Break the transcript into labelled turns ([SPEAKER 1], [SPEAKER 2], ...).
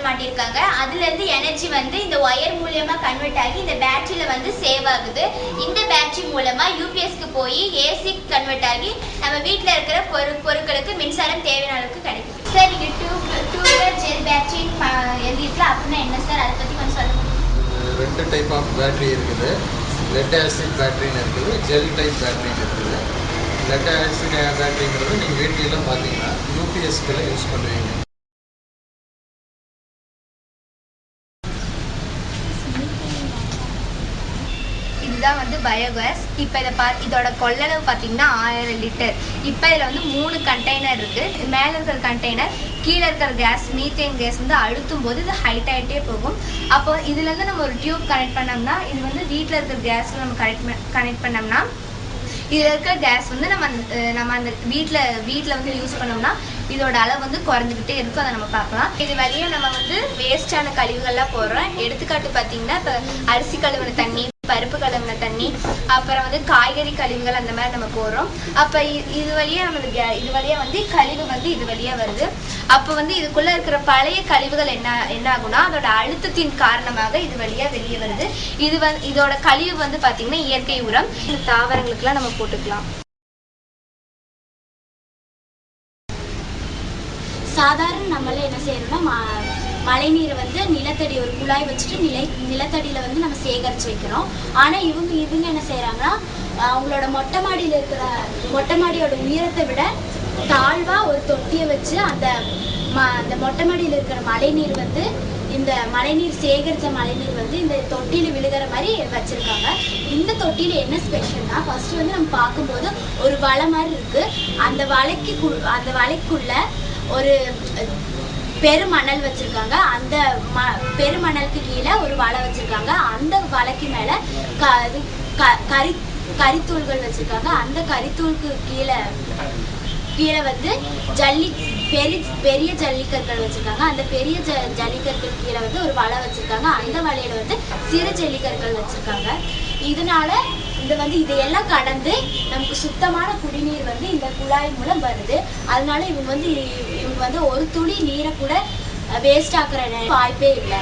[SPEAKER 1] Panel மாட்டியிருக்காங்க. அதுல இருந்து energy வந்து இந்த ஒயர் மூலமா கன்வெர்ட் ஆகி இந்த பேட்டரியில வந்து சேவ் ஆகுது. இந்த பேட்டரி மூலமா யூபிஎஸ்க்கு போய் ஏசி கன்வெர்ட் ஆகி நம்ம வீட்டில் இருக்கிற பொருட்களுக்கு மின்சாரம் தேவையான அளவுக்கு கிடைக்கும். சார் நீங்க டூ வீலர் ஜெல் பேட்டரின்னு எழுதிருக்கலாம் அப்படின்னா என்ன சார், அதை பத்தி கொஞ்சம் சொல்ல முடியும்?
[SPEAKER 2] 2 டைப் ஆஃப் பேட்டரி இருக்குது. லெட் ஆசிட் பேட்டரின்னு இருக்குது, ஜெல் டைப் பேட்டரின்னு இருக்குது. லெட் ஆசிட் பேட்டரிங்கிறது நீங்கள் வீட்டிலலாம் பார்த்தீங்கன்னா யூபிஎஸ்கில் யூஸ் பண்ணுவீங்க.
[SPEAKER 3] இதுதான் வந்து பயோகேஸ். இப்போ இதோட கொள்ளளவு பார்த்தீங்கன்னா 1000 லிட்டர். இப்போ இதில் வந்து 3 கண்டெய்னர் இருக்குது. மேலே இருக்கிற கண்டெய்னர் கீழே இருக்கிற கேஸ் மீத்தேன் கேஸ் வந்து அழுத்தும் போது இது ஹைட் ஆகிட்டே போகும். அப்போ இதுலேருந்து நம்ம ஒரு டியூப் கனெக்ட் பண்ணோம்னா இது வந்து வீட்டில் இருக்கிற கேஸில் நம்ம கனெக்ட் பண்ணோம்னா இதில் இருக்கிற கேஸ் வந்து நம்ம அந்த வீட்டில் வந்து யூஸ் பண்ணோம்னா இதோட அளவு வந்து குறைஞ்சிக்கிட்டே இருக்கும். அதை நம்ம பார்க்கலாம். இது வழியாக நம்ம வந்து வேஸ்டான கழிவுகள்லாம் போடுறோம். எடுத்துக்காட்டு பார்த்தீங்கன்னா இப்போ அரிசி கழுவின தண்ணி, பருப்பு கழுவின தண்ணி, அப்புறம் வந்து காய்கறி கழிவுகள் அந்த மாதிரி நம்ம போடுறோம். அப்போ இது வழியாக வந்து கழிவு வந்து இது வழியாக வருது. அப்போ வந்து இதுக்குள்ளே இருக்கிற பழைய கழிவுகள் என்ன ஆகும்னா அதோட அழுத்தத்தின் காரணமாக இது வழியாக வெளியே வருது. இதோட கழிவு வந்து பார்த்தீங்கன்னா இயற்கை உரம். இந்த தாவரங்களுக்குலாம் நம்ம போட்டுக்கலாம்.
[SPEAKER 1] சாதாரண நம்மளே என்ன செய்யறோம்னா மழை நீரை வந்து நிலத்தடி ஒரு குழாய் வச்சுட்டு நிலத்தடியில வந்து நம்ம சேகரிச்சு வைக்கிறோம். ஆனா இவங்க என்ன செய்யறாங்கன்னா அவங்களோட மொட்டை மாடியோட உயரத்தை விட தாழ்வா ஒரு தொட்டியை வச்சு அந்த மொட்டை மாடியில் இருக்கிற மழைநீர் வந்து இந்த மழைநீர் சேகரித்த மழைநீர் வந்து இந்த தொட்டியில விழுகிற மாதிரி வச்சிருக்காங்க. இந்த தொட்டியில என்ன ஸ்பெஷல்னா ஃபர்ஸ்ட் வந்து நம்ம பார்க்கும்போது ஒரு வலை மாதிரி இருக்கு. அந்த வலைக்குள்ள ஒரு பெருமணல் வச்சிருக்காங்க. அந்த பெருமணலுக்கு கீழே ஒரு வலை வச்சிருக்காங்க. அந்த வலைக்கு மேல கரித்தூள்கள் வச்சிருக்காங்க. அந்த கரித்தூளுக்கு கீழே வந்து பெரிய ஜல்லிக்கற்கள் வச்சிருக்காங்க. அந்த பெரிய ஜல்லிக்கற்கள் கீழே வந்து ஒரு வலை வச்சிருக்காங்க. அந்த வலையில வந்து சிறு ஜல்லிக்கற்கள் வச்சிருக்காங்க. இதனால இதையெல்லாம் கடந்து நமக்கு சுத்தமான குடிநீர் வந்து இந்த குழாய் மூலம் வருது. அதனால இவங்க வந்து ஒரு துளி நீரை கூட வேஸ்ட் ஆக்குற வாய்ப்பே இல்லை.